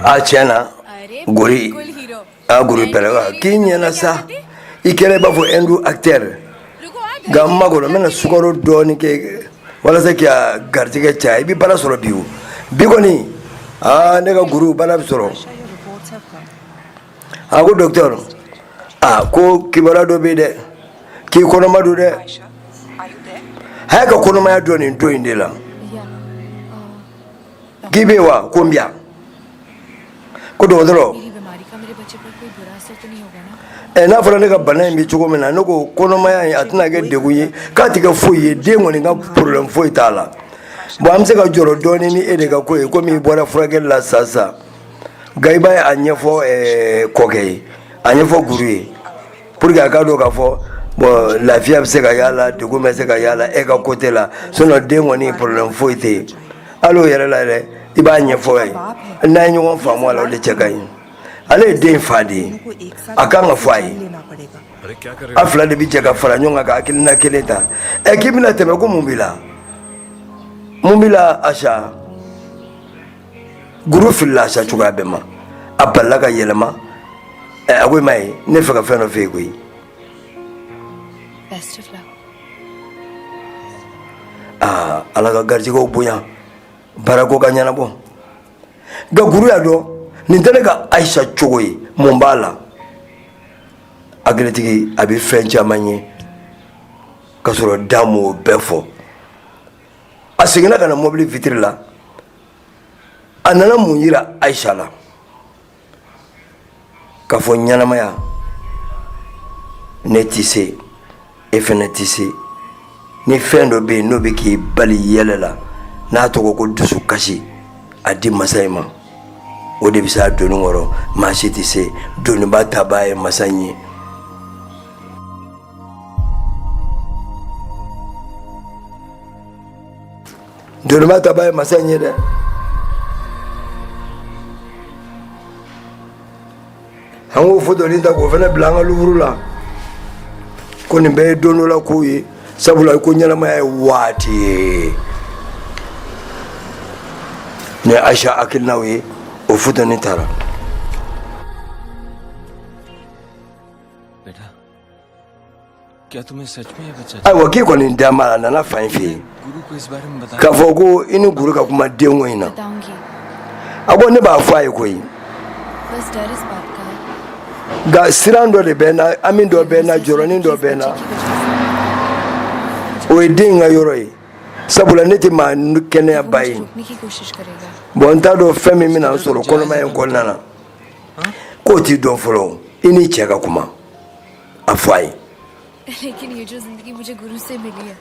Achana guri guri pelaga kinya na sa ikere ba fo indou acteur gamma go mena sugaro doni ke wala sa kya gartige chai bi bala soro biu bigoni ne ga guru bala soro go docteur ko kibara do be de ki kono madu de ha ka kono ma doni do indela gibewa kombia ko do dro मेरी बीमारी का मेरे बच्चे पर कोई बुरा असर तो नहीं होगा ना na fara ne ga bana mi chugo mena no ko kono ma ya atna ga de guyi ka ti ga fuye de ngoni ga problem foi tala bo amse ga joro doni ni ede ga ko mi bora fragel la sasa gai bai anye fo koke anye fo guru pour ga ka do ga fo bo la vie se ga yala de go me se ga yala e ga kote la sono de ngoni problem foi te alo yere la le iba anye fo na nyi won famo la de chekai ale de fadi akanga fai afla de bi cheka fara nyonga ka akilina keleta ekibina teme ko mumbila asha guru filla sha chuga bema aballa ga yelema agwe mai ne faka feno fe gui best of luck ala ga garji ko buya barako ga nyana bo ga guru ya do ni tele ga Aisha chogoyi mumbala agretigi abi fencha manye kasoro damu befo asigina kana mobile vitre la anana munyira Aisha la kafo nyana maya netise efenetise ni fendo be no be ki bali yelela na to ko dusu kashi adi masaima o de bisa donu ngoro mashiti se donu bata bae masanyi donu bata bae masanyi de hango fodo linda ko fena blanga luvrula ko ni be donu la ko yi sabula ko nyala ma wati ne Aisha akil nawi o futa ni tara बेटा क्या तुम्हें सच में ये बच्चा ai waki ko ni dama na na fanfi गुरु को इस बारे में बता ka fogo inu guru ka kuma denwo ina बताऊंगी abo ne ba fa ko yi बस डर इस बात का है ga sirando de bena amin do bena joroni do bena o edinga yoroi sabula neti ma kene abai रोकने की कोशिश करेगा bonta do femi mina soro kono ma en konnana ko ti do folo ini cheka kuma afai लेकिन ये जो जिंदगी मुझे गुरु से मिली है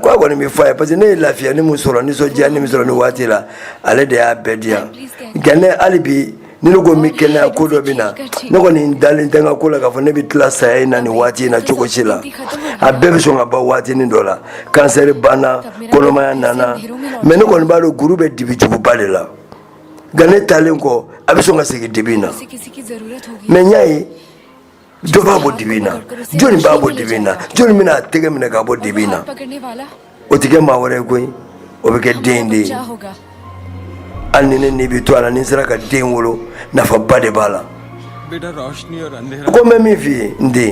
kwa kwa ni mifai parce ne lafiya ni musoro ni soja ni musoro ni watila ale de abedia gane alibi ni logo mikena ko do bina noko ni ndali ntenga kula ka fo ne bi class ay na ni wati na choko chila abebe so ngaba wati ni dola cancer bana koloma ya nana me noko ni balo guru be dibi jubu balela gane talenko abiso ngasigi dibina किसी की जरूरत होगी me nyai do babo dibina joni babo dibina joni mina tege mina ka bo dibina पकड़ने वाला otige mawore koi obeke dende क्या होगा anine ni bitwala ni sira ka den wolo na fa bade bala बेटा रोशनी और अंधेरा ko memi fi ndi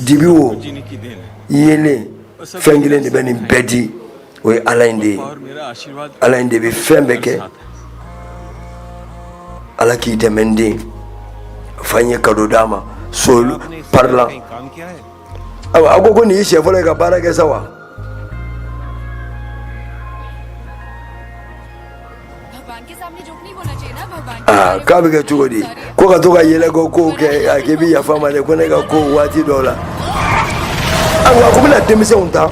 dibiwo जीने की देन है yele fengile ni beni bedi we alainde और मेरा आशीर्वाद alainde bi fembeke ala ki temende fanye kado dama sol parla कहीं काम किया है agogo ni chef le ka bara ke sawa भगवान के सामने झूठ नहीं बोलना चाहिए ना भगवान ka bi ke chugodi ko ka to ka yele ko ke akebi ya fama le ko ne ka ko wati dola awa ko bila demise unta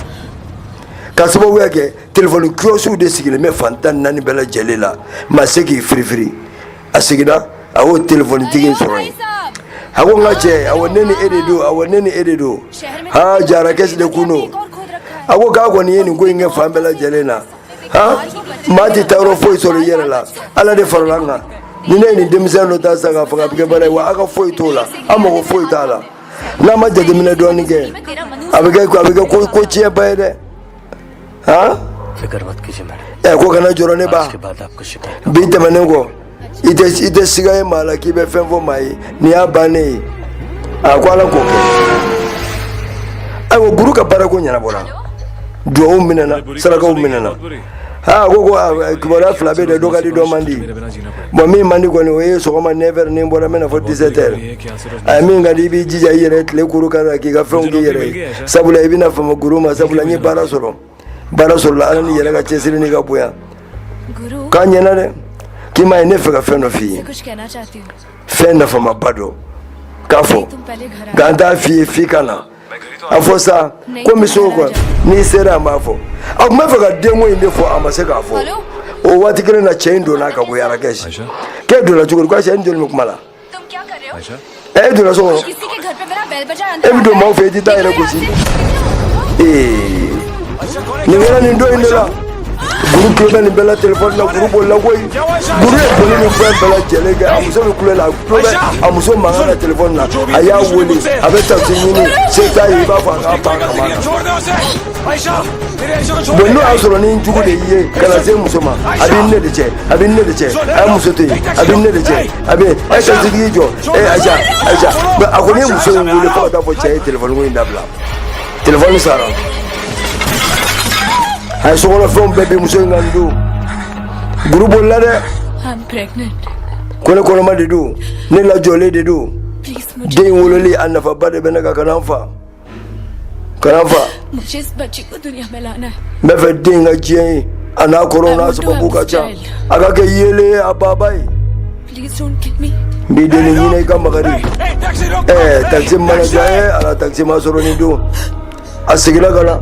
ka sababu yake telephone close de sigile me fantan nani bela jelela maseki free asigida awo telephone tigin soro hawo ngache awo neni ededo ha jara kesi de kuno awo ga ko ni yeni go inge fambela jelena ha mati tawro foi soro yerela ala de farlanga ni ne ni demise no ta sanga fanga bige bare wa aka foi tola amo ko foi tala n'a ma jateminɛ dɔɔni kɛ a bɛ kɛ ko tiɲɛ ba ye dɛ han ko kana jɔrɔ ne ba bi tɛmɛnen kɔ i tɛ siga ye maa la k'i bɛ fɛn fɔ maa ye nin y'a bannen ye a ko ala k'o kɛ ayiwa guru ka baara ko ɲɛnabɔra duwawu minɛna sarakaw minɛna ko kibaruya fila bɛ dɛ dɔ ka di dɔ man di bon min man di kɔni o ye sɔgɔma 9h ni n bɔra n bɛ na fɔ 17h a ye min ka di i b'i jija i yɛrɛ tile kuru kan k'i ka fɛnw k'i yɛrɛ ye sabula i bɛna fama guru ma sabula n ye baara sɔrɔla ala ni yɛrɛ ka cɛsiri ni ka bonya k'a ɲɛna dɛ k'i ma ye ne fɛ ka fɛn dɔ f'i ye fɛn nafamaba dɔ k'a fɔ nka n t'a f'i ye f'i ka na a fɔ sa komi so kɔ n'i sera an b'a fɔ a tun b'a fɛ ka denko in de fɔ a ma se k'a fɔ o waati kelen na cɛ in donna ka bɔ yarakɛ si k'e donna cogo di ko cɛ in joli min kuma la e donna so kɔnɔ e bɛ don maaw fɛ i tɛ taa yɛrɛ gosi nin kɛra nin don in de la guru tulo bɛ nin bɛɛ la telefɔni na guru bolila koyi guru ye boli ni fɛn bɛɛ lajɛlen kɛ a muso bɛ kulo la a tulo bɛ a muso mankan na telefɔni na a y'a wele a bɛ taxi ɲini se t'a ye i b'a fɔ a k'a ban kama na bon n'o y'a sɔrɔ ni jugu de y'i ye ka na se muso ma a b'i ne de cɛ a b'i ne de cɛ a ye muso to yen a b'i ne de cɛ a bɛ taxitigi jɔ Aïcha a kɔni ye muso in wele fo ka taa fɔ cɛ ye telefɔni ko in dabila telefɔni sara a ye sokɔnɔ fɛnw bɛɛ bi muso in kan don guru bolila dɛ ko ne kɔnɔma de don ne lajɔlen de don den in wololi a nafaba de bɛ ne ka kana n fa n bɛ fɛ den in ka diɲɛ ye a n'a kɔrɔw n'a sababu ka ca a ka kɛ yelen ye a baba ye n b'i deli ɲinɛ i ka magari taxi mana diya ala taxi ma sɔrɔ nin don a seginna ka na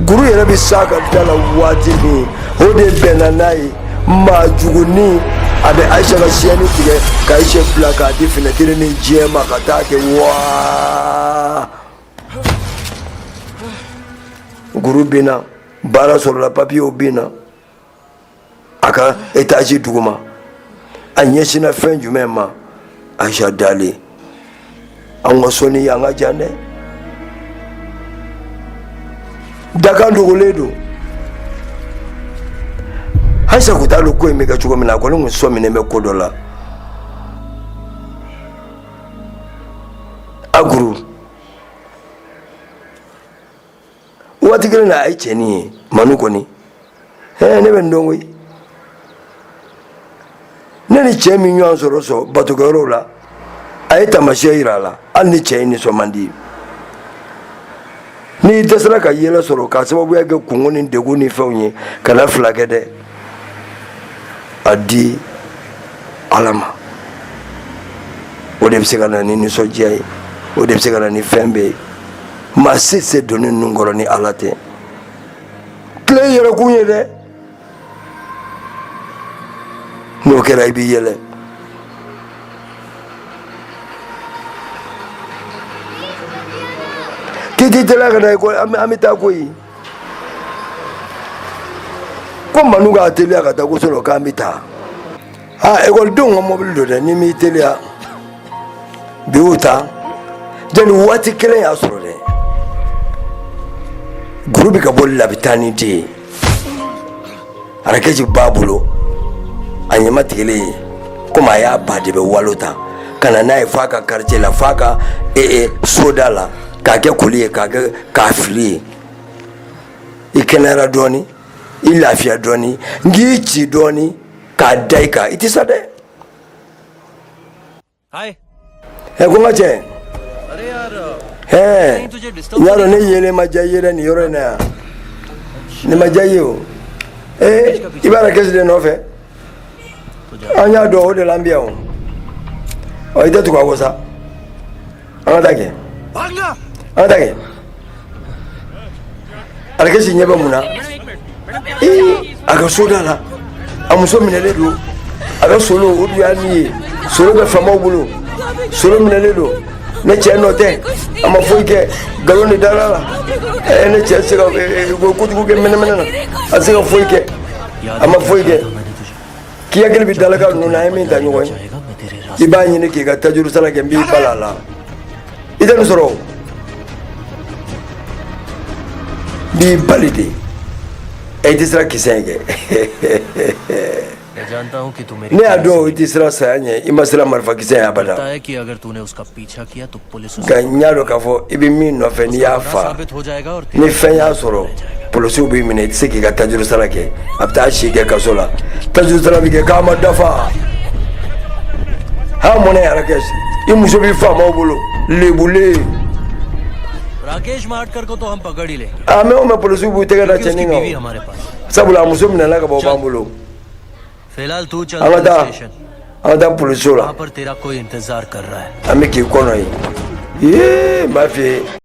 guru yɛrɛ bɛ s'a ka da la waati min o de bɛnna n'a ye maa jugunin a bɛ Aïcha ka siyɛnni tigɛ ka Aïcha bila k'a di finɛtiri ni diɲɛ ma ka taa kɛ waa guru binna baara sɔrɔla papiyew binna a ka etazi duguma a ɲɛsinna fɛn jumɛn ma Aïcha dalen an ka sɔnni an ka jan dɛ dakan dogolen don Aïcha kun t'a dɔn ko in bɛ kɛ cogo min na a kɔni kun sɔminen bɛ ko dɔ la a guru waati kelen na a ye cɛnin ye manu kɔni ne bɛ n dɔn koyi ne ni cɛ min ɲɔgɔn sɔrɔ batokɛyɔrɔw la a ye taamasiyɛn yira a la hali ni cɛ in nisɔn man di n'i dɛsɛra ka yɛlɛ sɔrɔ k'a sababuya kɛ kungo ni degun ni fɛnw ye kana fila kɛ dɛ a di ala ma o de bɛ se ka na ni nisɔndiya ye o de bɛ se ka na ni fɛn bɛɛ ye maa si tɛ se donni ninnu kɔrɔ ni ala tɛ tile yɛrɛkun ye dɛ n'o kɛra i b'i yɛlɛ k'i teliya ka na ekɔli an bɛ taa koyi ko manu k'a teliya ka taa ko sɔrɔ k'an bɛ taa ekɔlidenw ka mɔbili don dɛ ni m'i teliya bi y'u ta jɛni waati kelen y'a sɔrɔ dɛ guru bɛ ka bɔli la a bɛ taa ni den ye arakɛji b'a bolo a ɲɛma tigɛlen komi a y'a ba de bɛ walo ta ka na n'a ye f'a ka quartier la f'a ka soda la k'a kɛ koli ye k'a fili ye i kɛnɛyara dɔɔni i lafiya dɔɔni n k'i ci dɔɔni k'a da i kan i tɛ sa dɛ ko n ka cɛ n y'a dɔn ne yelen ma diya i ye dɛ nin yɔrɔ in na yan nin ma diya i ye o i b'a rakɛsi de nɔfɛ an y'a dɔn o de la an bɛ yan o i tɛ tugu a kɔ sa an ka taa kɛ an ka taa kɛ arakɛsi ɲɛ bɛ mun na a ka soda la a muso minɛlen don a ka solo o dun y'a nin ye solo bɛ faamaw bolo solo minɛlen don ne cɛ nɔ tɛ a ma foyi kɛ nkalon de dara la ne cɛ se ka kojugu kɛ mɛnɛmɛnɛ na a se ka foyi kɛ a ma foyi kɛ k'i hakili bɛ dalaka ninnu na an ye min ta ɲɔgɔn ye i b'a ɲini k'i ka tajuru sara kɛ n b'i bala a la ite nin sɔrɔ b'i bali de i tɛ sira kisɛ in kɛ मैं जानता हूँ कि तू मेरी ne y'a dɔn i tɛ sira saya ɲɛ i ma sira marifa kisɛ in abada पता है कि अगर तूने उसका पीछा किया तो police nka n y'a dɔn k'a fɔ i bɛ min nɔfɛ n'i y'a fa साबित हो जाएगा और ni fɛn y'a sɔrɔ polisiw b'i minɛ i tɛ se k'i ka tajuru sara kɛ a bɛ taa si kɛ kaso la tajuru sara bɛ kɛ k'a ma dafa ha mɔnɛ yɛrɛ kɛ i muso b'i faamaw bolo lebule Rakesh मार्टकर को तो हम पकड़ ही लेंगे a mɛ o mɛ polisiw b'u tɛgɛ da क्योंकि उसकी cɛnin बीवी kan हमारे पास sabula a muso minɛla ka bɔ b'an bolo फिलहाल तू चल an ka police taa station an ka taa polisiw la वहाँ पर तेरा कोई इंतजार कर रहा है an bɛ k'i kɔnɔ ye n b'a f'i ye